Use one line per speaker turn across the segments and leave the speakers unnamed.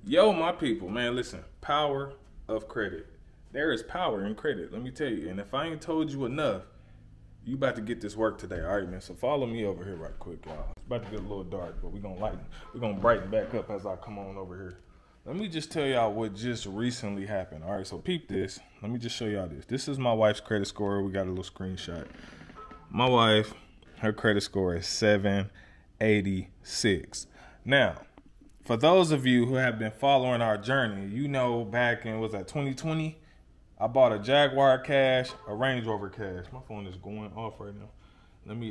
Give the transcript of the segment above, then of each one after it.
Yo, my people, man, listen. Power of credit. There is power in credit, let me tell you. And if I ain't told you enough, you about to get this work today. All right, man. So follow me over here right quick, y'all. It's about to get a little dark, but we're gonna brighten back up as I come on over here. Let me just tell y'all what just recently happened. All right, so peep this. Let me just show y'all this. This is my wife's credit score. We got a little screenshot. My wife, her credit score is 786. Now, for those of you who have been following our journey, you know back in, was that 2020? I bought a Jaguar cash, a Range Rover cash. My phone is going off right now. Let me,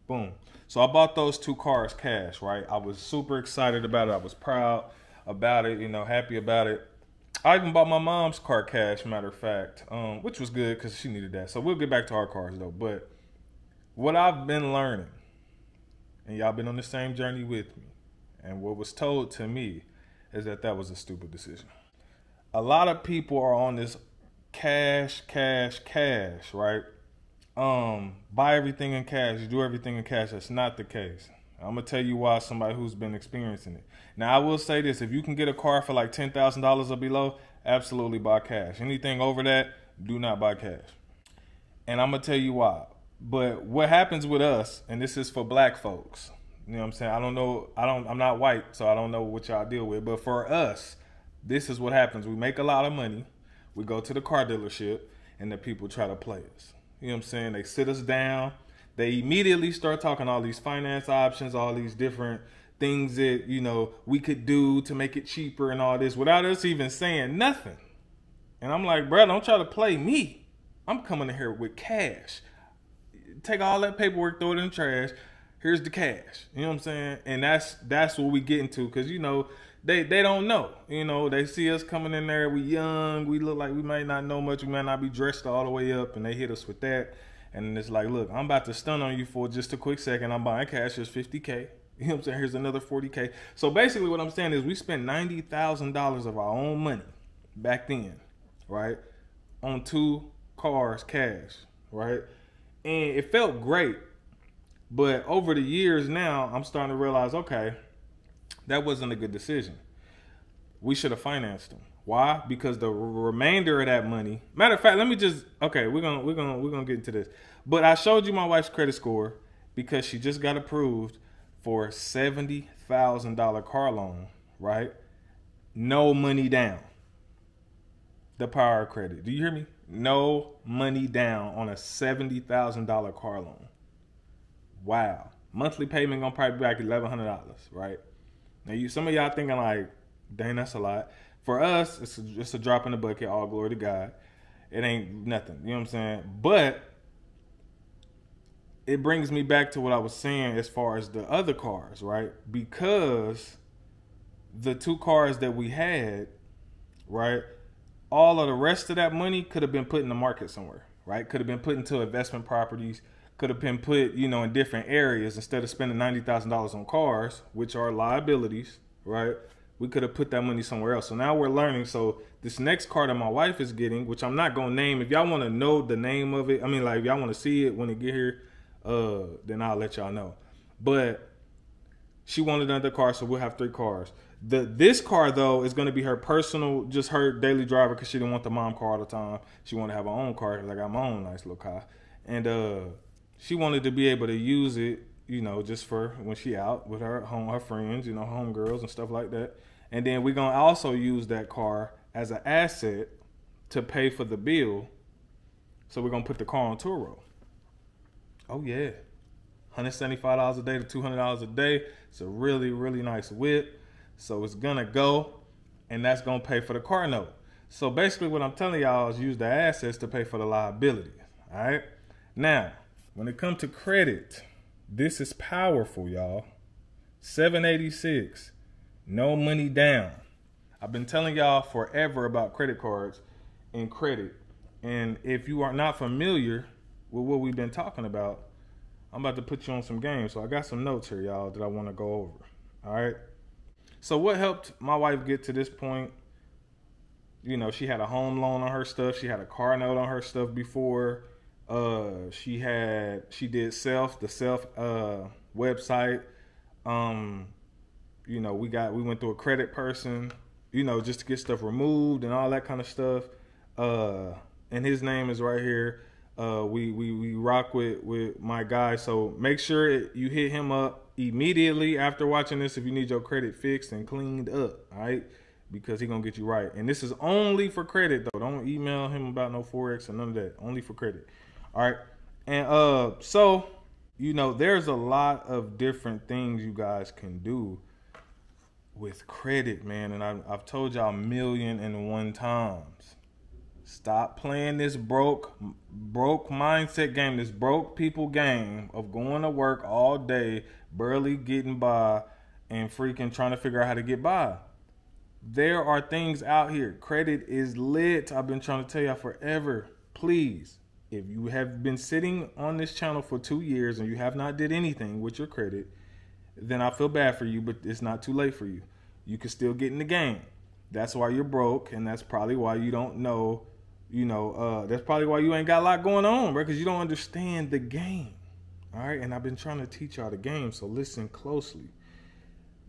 boom. So I bought those two cars cash, right? I was super excited about it. I was proud about it, happy about it. I even bought my mom's car cash, matter of fact, which was good because she needed that. So we'll get back to our cars though. But what I've been learning, and y'all been on the same journey with me, and what was told to me is that that was a stupid decision. A lot of people are on this cash, right? Buy everything in cash, do everything in cash. That's not the case. I'm gonna tell you why. Somebody who's been experiencing it. Now, I will say this: if you can get a car for like $10,000 or below, absolutely buy cash. Anything over that, do not buy cash. And I'm gonna tell you why. But what happens with us, and this is for black folks, you know what I'm saying? I'm not white, so I don't know what y'all deal with. But for us, this is what happens. We make a lot of money. We go to the car dealership, and the people try to play us. You know what I'm saying? They sit us down. They immediately start talking all these finance options, all these different things that, we could do to make it cheaper and all this without us even saying nothing. And I'm like, bro, don't try to play me. I'm coming in here with cash. Take all that paperwork, throw it in the trash. Here's the cash. You know what I'm saying? And that's what we get into, because they don't know. They see us coming in there, we young, we look like we might not know much, we might not be dressed all the way up, and they hit us with that. And it's like, look, I'm about to stun on you for just a quick second. I'm buying cash, here's 50K. You know what I'm saying? Here's another 40K. So basically what I'm saying is we spent $90,000 of our own money back then, right? On two cars cash, right? And it felt great. But over the years now, I'm starting to realize, okay, that wasn't a good decision. We should have financed them. Why? Because the remainder of that money. Matter of fact, let me just. Okay, we're gonna get into this. But I showed you my wife's credit score because she just got approved for a $70,000 car loan. Right? No money down. The power of credit. Do you hear me? No money down on a $70,000 car loan. Wow. Monthly payment gonna probably be like $1,100, right? Now some of y'all thinking like, dang, that's a lot. For us, it's just a drop in the bucket, all glory to God. It ain't nothing, you know what I'm saying? But it brings me back to what I was saying as far as the other cars, right? Because the two cars that we had, right, all of the rest of that money could have been put in the market somewhere, right? Could have been put into investment properties, could have been put, in different areas. Instead of spending $90,000 on cars, which are liabilities, right? We could have put that money somewhere else. So now we're learning. So this next car that my wife is getting, which I'm not going to name. If y'all want to know the name of it, if y'all want to see it when it get here, then I'll let y'all know. But she wanted another car, so we'll have three cars. This car, though, is going to be her personal, just her daily driver, because she didn't want the mom car all the time. She wanted to have her own car, because I got my own nice little car. And she wanted to be able to use it, just for when she out with her friends, homegirls and stuff like that. And then we're going to also use that car as an asset to pay for the bill. So we're going to put the car on tour roll. Oh, yeah. $175 a day to $200 a day. It's a really, really nice whip. So it's going to go, and that's going to pay for the car note. So basically what I'm telling y'all is use the assets to pay for the liability. All right? Now, when it comes to credit, this is powerful, y'all. 786. No money down. I've been telling y'all forever about credit cards and credit. And if you are not familiar with what we've been talking about, I'm about to put you on some games. So I got some notes here, y'all, that I want to go over. All right. So what helped my wife get to this point? She had a home loan on her stuff. She had a car note on her stuff before. She did the self website. You know, we went through a credit person, you know, just to get stuff removed and all that kind of stuff. And his name is right here. We rock with my guy. So make sure you hit him up immediately after watching this if you need your credit fixed and cleaned up, all right? Because he gonna get you right. And this is only for credit though. Don't email him about no Forex and none of that. Only for credit. All right. And so, you know, there's a lot of different things you guys can do with credit, man. And I've told y'all 1,000,001 times. Stop playing this broke mindset game, this broke people game of going to work all day, barely getting by, and freaking trying to figure out how to get by. There are things out here. Credit is lit. I've been trying to tell y'all forever. Please, if you have been sitting on this channel for 2 years and you have not did anything with your credit, then I feel bad for you, but it's not too late for you. You can still get in the game. That's why you're broke, and that's probably why you don't know, that's probably why you ain't got a lot going on, bro, because you don't understand the game. All right, and I've been trying to teach y'all the game, so listen closely.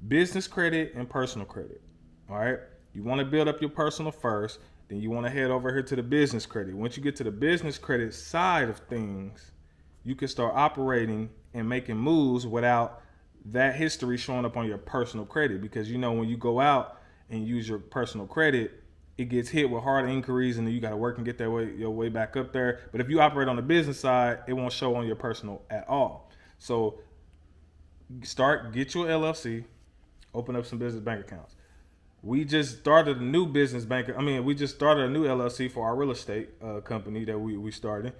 Business credit and personal credit. All right, you want to build up your personal first, then you want to head over here to the business credit. Once you get to the business credit side of things, you can start operating and making moves without that history showing up on your personal credit. Because, you know, when you go out and use your personal credit, it gets hit with hard inquiries, and then you got to work and get your way back up there. But if you operate on the business side, it won't show on your personal at all. So get your LLC, open up some business bank accounts. We just started a new business bank. We just started a new LLC for our real estate company that we started.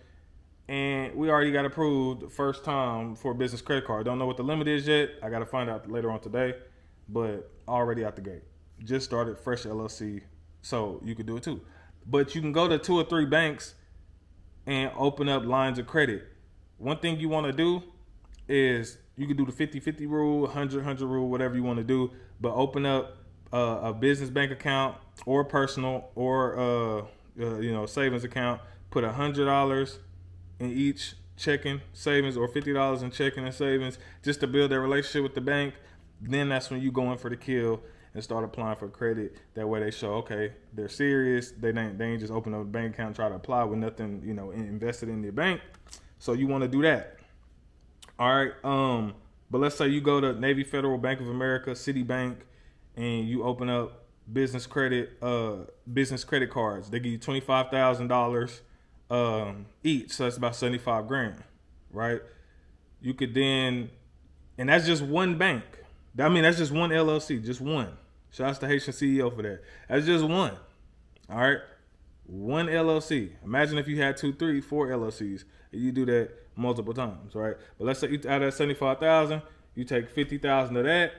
And we already got approved the first time for a business credit card. Don't know what the limit is yet. I got to find out later on today. But already out the gate. Just started fresh LLC. So you could do it too. But you can go to 2 or 3 banks and open up lines of credit. One thing you want to do is you can do the 50-50 rule, 100-100 rule, whatever you want to do. But open up a business bank account or personal or savings account. Put $100 in each checking, savings, or $50 in checking and savings, just to build that relationship with the bank. Then that's when you go in for the kill and start applying for credit. That way they show, okay, they're serious. They ain't just open up a bank account and try to apply with nothing, invested in their bank. So you want to do that. All right. But let's say you go to Navy Federal, Bank of America, Citibank, and you open up business credit cards. They give you $25,000 each, so that's about 75 grand, right? You could then, and that's just one bank. That's just one LLC, just one. Shout out to the Haitian CEO for that. That's just one. All right, one LLC. Imagine if you had 2, 3, 4 LLCs. You do that multiple times, right? But let's say out of that 75,000, you take 50,000 of that,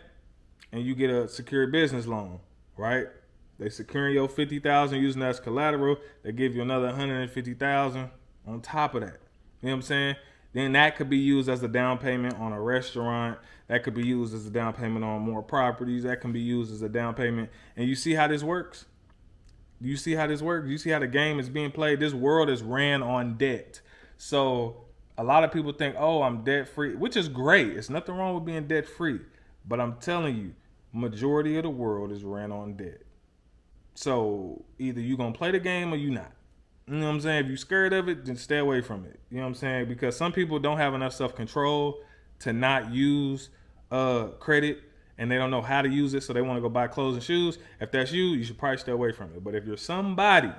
and you get a secured business loan, right? They securing your 50,000 using that as collateral. They give you another 150,000 on top of that. You know what I'm saying? Then that could be used as a down payment on a restaurant. That could be used as a down payment on more properties. That can be used as a down payment. And you see how this works? You see how this works? You see how the game is being played? This world is ran on debt. So a lot of people think, oh, I'm debt free, which is great. It's nothing wrong with being debt free. But I'm telling you, majority of the world is ran on debt. So either you going to play the game or you not. You know what I'm saying? If you're scared of it, then stay away from it. You know what I'm saying? Because some people don't have enough self-control to not use credit, and they don't know how to use it, so they want to go buy clothes and shoes. If that's you, you should probably stay away from it. But if you're somebody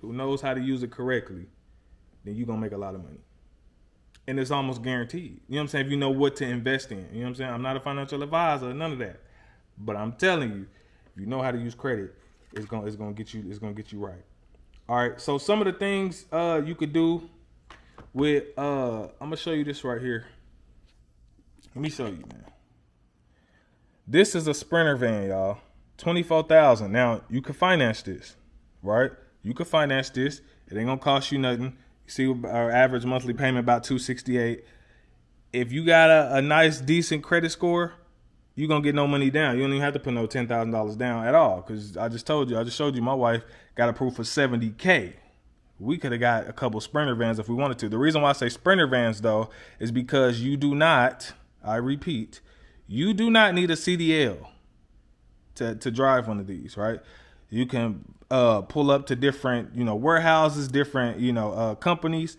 who knows how to use it correctly, then you're going to make a lot of money. And it's almost guaranteed. You know what I'm saying? If you know what to invest in. You know what I'm saying? I'm not a financial advisor, none of that. But I'm telling you, if you know how to use credit, it's gonna get you right. All right. So some of the things you could do with I'm gonna show you this right here. Let me show you, man. This is a Sprinter van, y'all. 24,000. Now you can finance this, right? You can finance this. It ain't gonna cost you nothing. You see our average monthly payment about $268. If you got a nice, decent credit score, you're going to get no money down. You don't even have to put no $10,000 down at all. Because I just showed you my wife got approved for $70K. We could have got a couple Sprinter vans if we wanted to. The reason why I say Sprinter vans, though, is because you do not, I repeat, you do not need a CDL to drive one of these, right? You can pull up to different, warehouses, different, companies,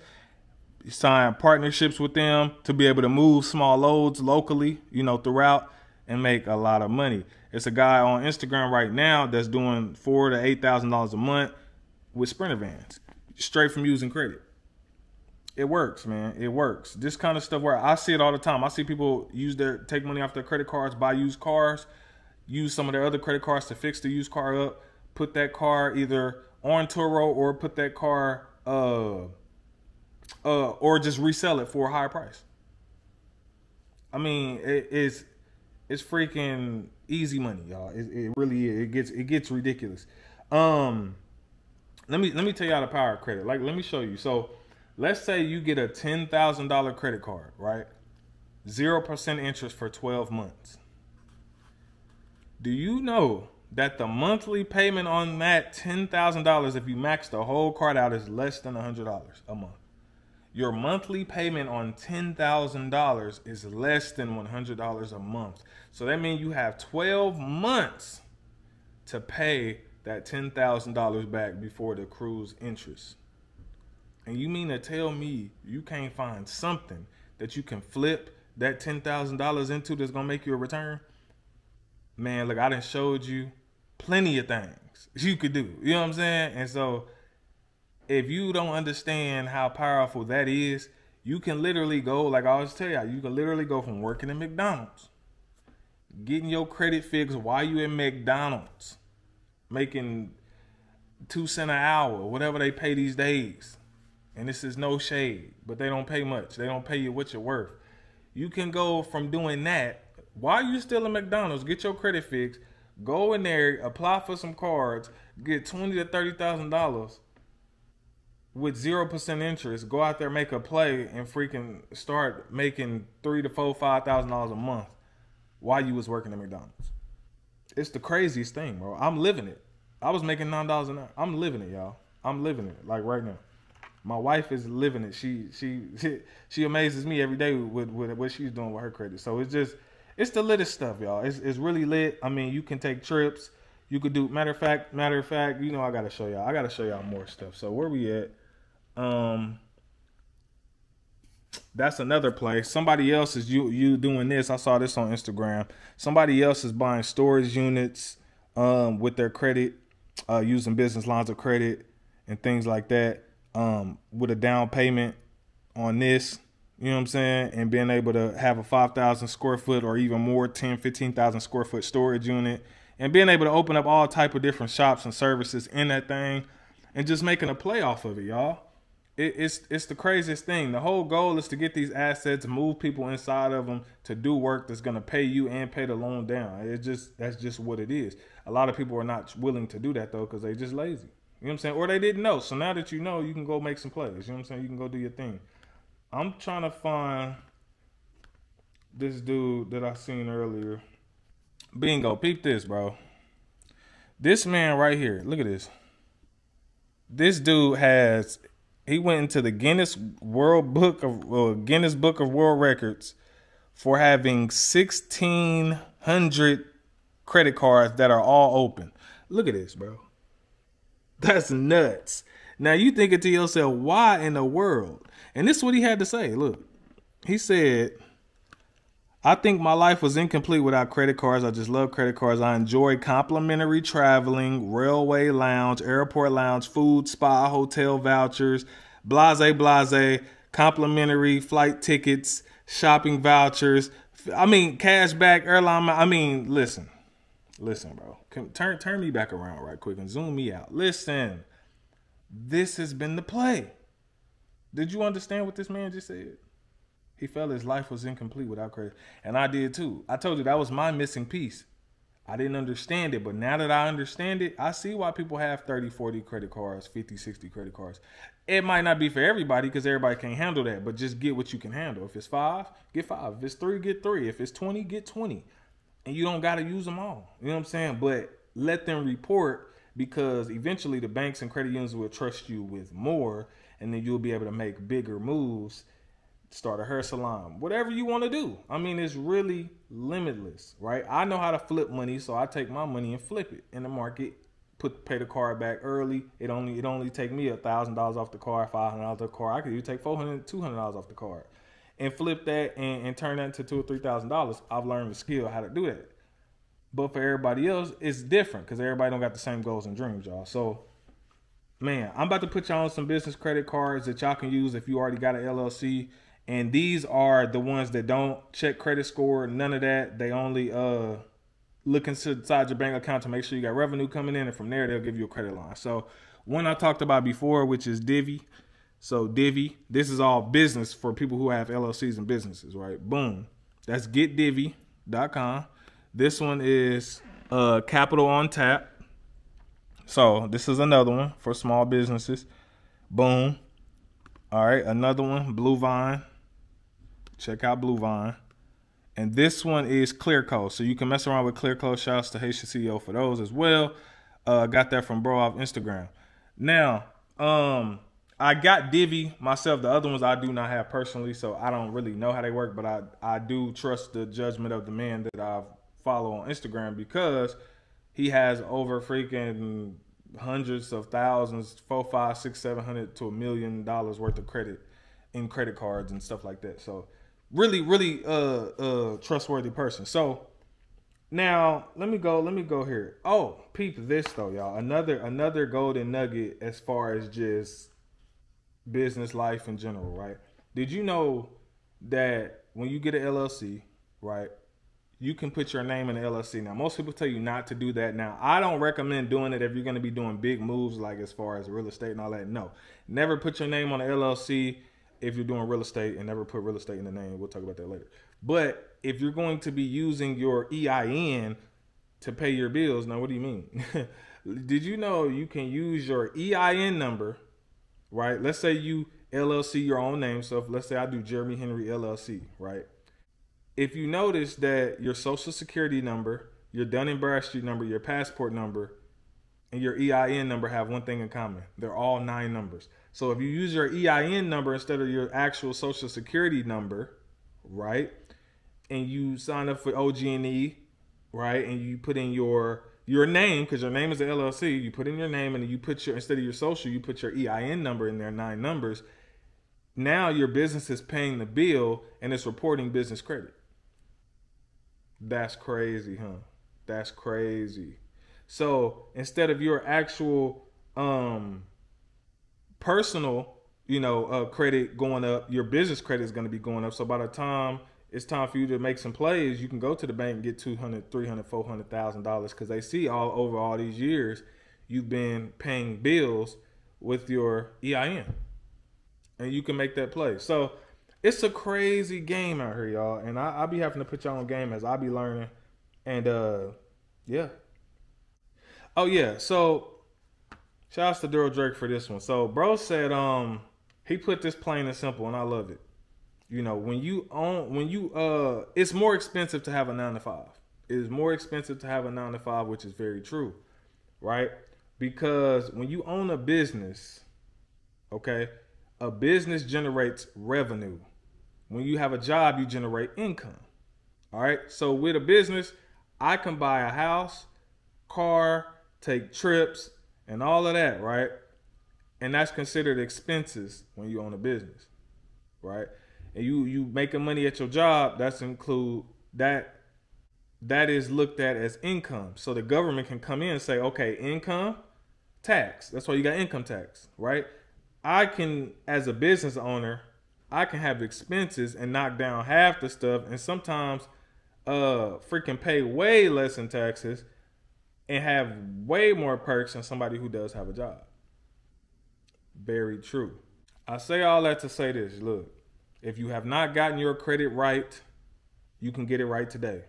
sign partnerships with them to be able to move small loads locally, throughout, and make a lot of money. It's a guy on Instagram right now that's doing $4,000 to $8,000 a month with Sprinter vans, straight from using credit. It works, man. It works. This kind of stuff where I see it all the time. I see people take money off their credit cards, buy used cars, use some of their other credit cards to fix the used car up, put that car either on Turo or put that car or just resell it for a higher price. I mean, it's freaking easy money, y'all. It really is. It gets ridiculous. Let me tell you how the power of credit. Like, let me show you. So let's say you get a $10,000 credit card, right? 0% interest for 12 months. Do you know that the monthly payment on that $10,000, if you max the whole card out, is less than $100 a month? Your monthly payment on $10,000 is less than $100 a month. So that means you have 12 months to pay that $10,000 back before the accrues interest. And you mean to tell me you can't find something that you can flip that $10,000 into that's going to make you a return? Man, look, I done showed you plenty of things you could do. You know what I'm saying? And so if you don't understand how powerful that is, you can literally go, like I always tell you, you can literally go from working at McDonald's, getting your credit fixed while you at McDonald's, making 2 cents an hour, whatever they pay these days. And this is no shade, but they don't pay much. They don't pay you what you're worth. You can go from doing that while you're still at McDonald's, get your credit fixed, go in there, apply for some cards, get $20,000 to $30,000 with 0% interest, go out there, make a play, and freaking start making $3,000 to $5,000 a month while you was working at McDonald's. It's the craziest thing, bro. I'm living it. I was making $9 an hour. I'm living it, y'all. I'm living it, like right now. My wife is living it. She amazes me every day with what she's doing with her credit. So it's the littest stuff, y'all. It's really lit. I mean, you can take trips. You could do, matter of fact, I gotta show y'all. I gotta show y'all more stuff. So where we at? That's another place. Somebody else is you doing this. I saw this on Instagram. Somebody else is buying storage units with their credit, using business lines of credit and things like that, with a down payment on this, you know what I'm saying, and being able to have a 5,000 square foot or even more, 10, 15,000 square foot storage unit, and being able to open up all type of different shops and services in that thing and just making a play off of it, y'all. It's the craziest thing. The whole goal is to get these assets, move people inside of them to do work that's going to pay you and pay the loan down. That's just what it is. A lot of people are not willing to do that though because they just lazy. You know what I'm saying? Or they didn't know. So now that you know, you can go make some plays. You know what I'm saying? You can go do your thing. I'm trying to find this dude that I seen earlier. Bingo. Peep this, bro. This man right here. Look at this. This dude he went into the Guinness Book of World Records for having 1,600 credit cards that are all open. Look at this, bro. That's nuts. Now you thinking to yourself, why in the world? And this is what he had to say. Look, he said, I think my life was incomplete without credit cards. I just love credit cards. I enjoy complimentary traveling, railway lounge, airport lounge, food, spa, hotel vouchers, blase, complimentary flight tickets, shopping vouchers. I mean, cash back, airline. I mean, listen, bro. Turn me back around right quick and zoom me out. Listen, this has been the play. Did you understand what this man just said? He felt his life was incomplete without credit. And I did too. I told you that was my missing piece. I didn't understand it. But now that I understand it, I see why people have 30, 40 credit cards, 50, 60 credit cards. It might not be for everybody because everybody can't handle that. But just get what you can handle. If it's 5, get 5. If it's 3, get 3. If it's 20, get 20. And you don't got to use them all. You know what I'm saying? But let them report, because eventually the banks and credit unions will trust you with more. And then you'll be able to make bigger moves start a hair salon, whatever you want to do. I mean, it's really limitless, right? I know how to flip money, so I take my money and flip it in the market, pay the car back early. It only take me $1,000 off the car, $500 off the car. I could even take $400, $200 off the car, and flip that and turn that into $2,000 or $3,000. I've learned the skill how to do that. But for everybody else, it's different because everybody don't got the same goals and dreams, y'all. So, man, I'm about to put y'all on some business credit cards that y'all can use if you already got an LLC. And these are the ones that don't check credit score, none of that. They only look inside your bank account to make sure you got revenue coming in, and from there they'll give you a credit line. So one I talked about before, which is Divvy. So Divvy, this is all business for people who have LLCs and businesses, right? Boom. That's getdivvy.com. This one is Capital on Tap. So this is another one for small businesses. Boom. All right, another one, Bluevine. Check out Bluevine. And this one is Clearco. So you can mess around with Clearco. Shouts to Haitian CEO for those as well. Got that from bro off Instagram. Now, I got Divvy myself. The other ones I do not have personally, so I don't really know how they work. But I do trust the judgment of the man that I follow on Instagram, because he has over freaking hundreds of thousands, 4, 5, 6, 700 to $1 million worth of credit in credit cards and stuff like that. So really trustworthy person. So now let me go here. Oh, peep this though, y'all. Another golden nugget as far as just business life in general, right? Did you know that when you get an LLC, right, you can put your name in the LLC? Now, most people tell you not to do that. Now, I don't recommend doing it if you're going to be doing big moves, like as far as real estate and all that. No, never put your name on the LLC if you're doing real estate, and never put real estate in the name. We'll talk about that later. But if you're going to be using your EIN to pay your bills, now what do you mean? Did you know you can use your EIN number, right? Let's say you LLC your own name. So if, let's say I do Jeremy Henry LLC, right? If you notice that your social security number, your Dun & Bradstreet number, your passport number, and your EIN number have one thing in common. They're all 9 numbers. So if you use your EIN number instead of your actual social security number, right, and you sign up for OG&E, right, and you put in your name, because your name is the LLC, you put in your name, and you put your, instead of your social, you put your EIN number in there, 9 numbers. Now your business is paying the bill and it's reporting business credit. That's crazy, huh? That's crazy. So instead of your actual personal, credit going up, your business credit is going to be going up. So by the time it's time for you to make some plays, you can go to the bank and get $200,000, $300,000, $400,000, because they see all over all these years you've been paying bills with your EIN, and you can make that play. So it's a crazy game out here, y'all, and I'll be having to put y'all on game as I be learning. And yeah. Oh yeah, so shout out to Daryl Drake for this one. So bro said he put this plain and simple, and I love it. It's more expensive to have a 9-to-5. It is more expensive to have a 9-to-5, which is very true, right? Because when you own a business, okay, a business generates revenue. When you have a job, you generate income. All right. So with a business, I can buy a house, car, take trips, and all of that, right? And that's considered expenses when you own a business, right? And you making money at your job, that is looked at as income. So the government can come in and say, okay, income, tax. That's why you got income tax, right? I can, as a business owner, I can have expenses and knock down half the stuff, and sometimes freaking pay way less in taxes and have way more perks than somebody who does have a job. Very true. I say all that to say this. Look, if you have not gotten your credit right, you can get it right today.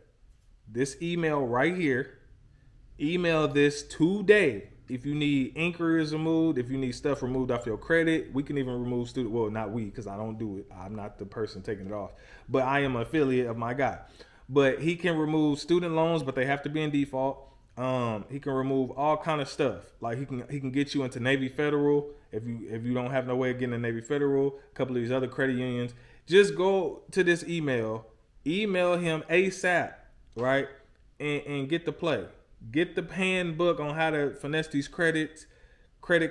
This email right here, email this today. If you need inquiries removed, if you need stuff removed off your credit, we can even remove student. Well, not we, because I don't do it. I'm not the person taking it off. But I am an affiliate of my guy. But he can remove student loans, but they have to be in default. He can remove all kind of stuff. Like he can get you into Navy Federal if you don't have no way of getting a Navy Federal. A couple of these other credit unions. Just go to this email him ASAP, right? And get the play. Get the handbook on how to finesse these credit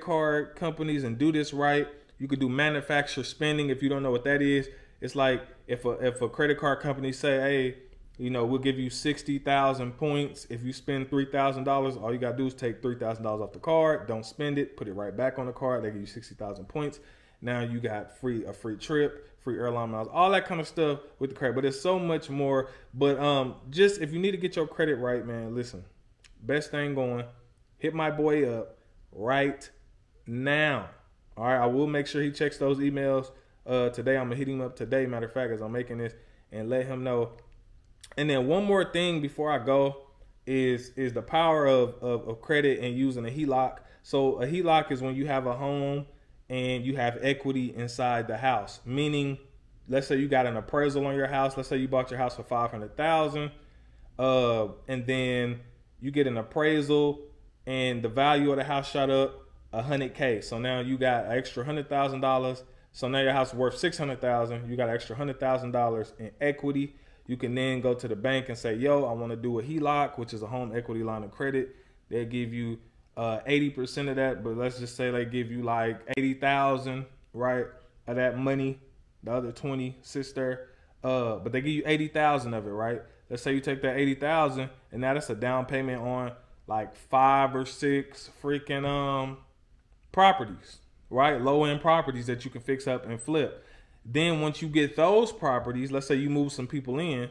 card companies and do this right. You could do manufacturer spending if you don't know what that is. It's like if a credit card company say, hey, you know, we'll give you 60,000 points. If you spend $3,000, all you got to do is take $3,000 off the card. Don't spend it. Put it right back on the card. They give you 60,000 points. Now you got a free trip, free airline miles, all that kind of stuff with the credit. But there's so much more. But just if you need to get your credit right, man, listen, best thing going, hit my boy up right now. All right, I will make sure he checks those emails today. I'm going to hit him up today, matter of fact, as I'm making this, and let him know. And then one more thing before I go is the power of credit and using a HELOC. So a HELOC is when you have a home and you have equity inside the house. Meaning, let's say you got an appraisal on your house. Let's say you bought your house for $500,000, and then you get an appraisal and the value of the house shot up $100K. So now you got an extra $100,000. So now your house is worth $600,000. You got an extra $100,000 in equity. You can then go to the bank and say, yo, I want to do a HELOC, which is a home equity line of credit. They'll give you 80% of that, but let's just say they give you like 80,000, right, of that money. The other 20 sits there, but they give you 80,000 of it, right? Let's say you take that 80,000, and now that's a down payment on like 5 or 6 freaking properties, right? Low end properties that you can fix up and flip. Then once you get those properties, let's say you move some people in,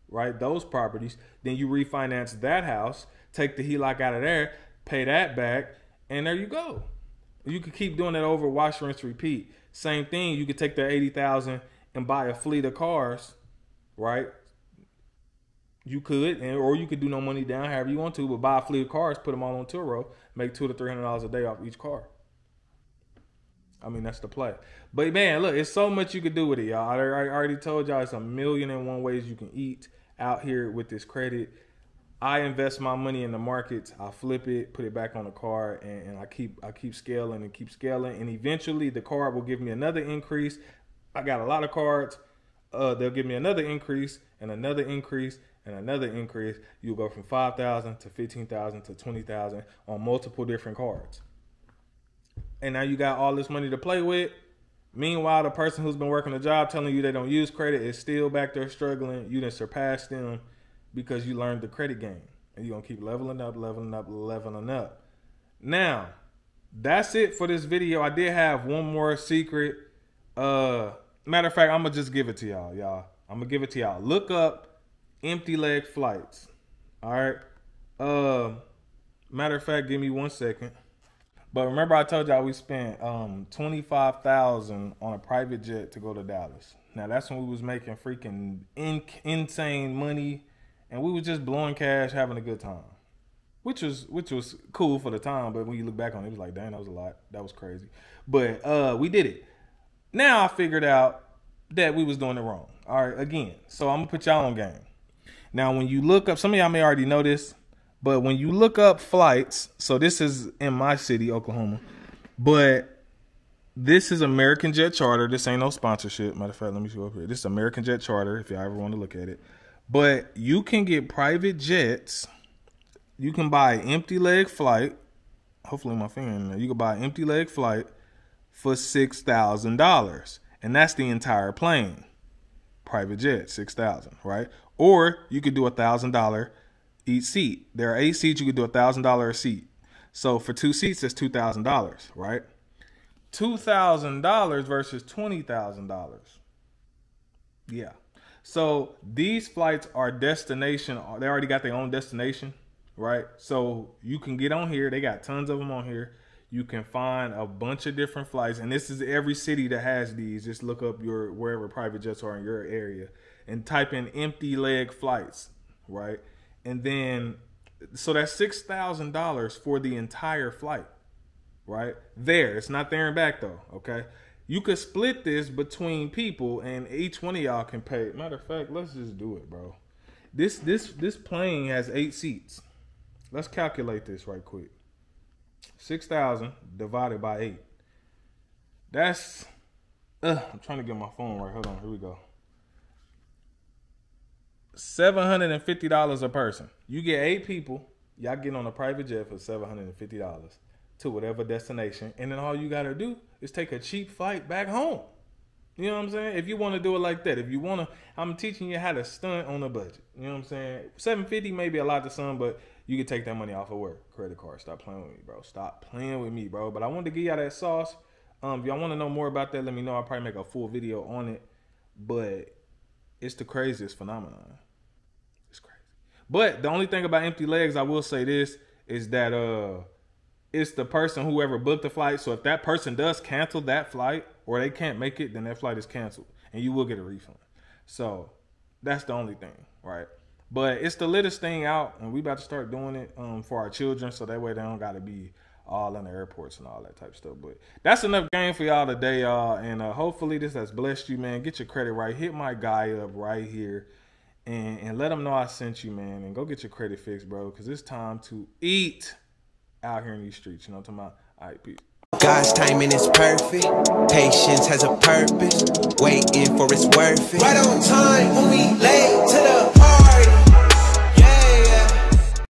right? Those properties, then you refinance that house, take the HELOC out of there, pay that back, and there you go. You could keep doing that over, wash, rinse, repeat. Same thing, you could take that 80,000 and buy a fleet of cars, right? You could, or you could do no money down, however you want to, but buy a fleet of cars, put them all on Turo, make $200 to $300 a day off each car. I mean, that's the play. But man, look, it's so much you could do with it, y'all. I already told y'all it's 1,000,001 ways you can eat out here with this credit. I invest my money in the markets. I flip it, put it back on the card, and I keep scaling and keep scaling. And eventually the card will give me another increase. I got a lot of cards. They'll give me another increase and another increase and another increase. You'll go from 5,000 to 15,000 to 20,000 on multiple different cards. And now you got all this money to play with. Meanwhile, the person who's been working a job telling you they don't use credit is still back there struggling. You done surpassed them because you learned the credit game. And you're going to keep leveling up, leveling up, leveling up. Now, that's it for this video. I did have one more secret. Matter of fact, I'm going to just give it to y'all, I'm going to give it to y'all. Look up empty leg flights. All right. Matter of fact, give me 1 second. But remember I told y'all we spent $25,000 on a private jet to go to Dallas. Now that's when we was making freaking insane money, and we was just blowing cash, having a good time, which was cool for the time. But when you look back on it, it was like, dang, that was a lot. That was crazy. But we did it. Now I figured out that we was doing it wrong. All right, again. So I'm gonna put y'all on game. Now when you look up, some of y'all may already know this, but when you look up flights, so this is in my city, Oklahoma, but this is American Jet Charter. This ain't no sponsorship. Matter of fact, let me show up here. This is American Jet Charter, if y'all ever want to look at it. But you can get private jets. You can buy an empty leg flight. Hopefully my finger in there. You can buy an empty leg flight for $6,000. And that's the entire plane. Private jet, $6,000, right? Or you could do $1,000 each seat. There are 8 seats. You could do $1,000 a seat. So for 2 seats, that's $2,000, right? $2,000 versus $20,000. Yeah. So these flights are destination. They already got their own destination, right? So you can get on here. They got tons of them on here. You can find a bunch of different flights. And this is every city that has these. Just look up your wherever private jets are in your area and type in empty leg flights, right? And then, so that's $6,000 for the entire flight, right? There, it's not there and back though, okay? You could split this between people and each one of y'all can pay. Matter of fact, let's just do it, bro. This plane has 8 seats. Let's calculate this right quick. 6,000 divided by 8. That's I'm trying to get my phone right. Hold on, here we go. $750 a person. You get 8 people. Y'all get on a private jet for $750 to whatever destination, and then all you gotta do is take a cheap flight back home. You know what I'm saying? If you want to do it like that, if you want to, I'm teaching you how to stunt on a budget. You know what I'm saying? $750 may be a lot to some, but you can take that money off of work. Credit card. Stop playing with me, bro. Stop playing with me, bro. But I wanted to give y'all that sauce. If y'all want to know more about that, let me know. I'll probably make a full video on it. But it's the craziest phenomenon. It's crazy. But the only thing about empty legs, I will say this, is that it's the person whoever booked the flight. So if that person does cancel that flight or they can't make it, then that flight is canceled and you will get a refund. So that's the only thing, right? But it's the littest thing out, and we about to start doing it for our children, so that way they don't got to be all in the airports and all that type of stuff. But that's enough game for y'all today, y'all. And hopefully this has blessed you, man. Get your credit right. Hit my guy up right here and let him know I sent you, man. And go get your credit fixed, bro, because it's time to eat out here in these streets. You know what I'm talking about? All right, peace.
God's timing is perfect. Patience has a purpose. Waiting for it's worth it. Right on time when we late.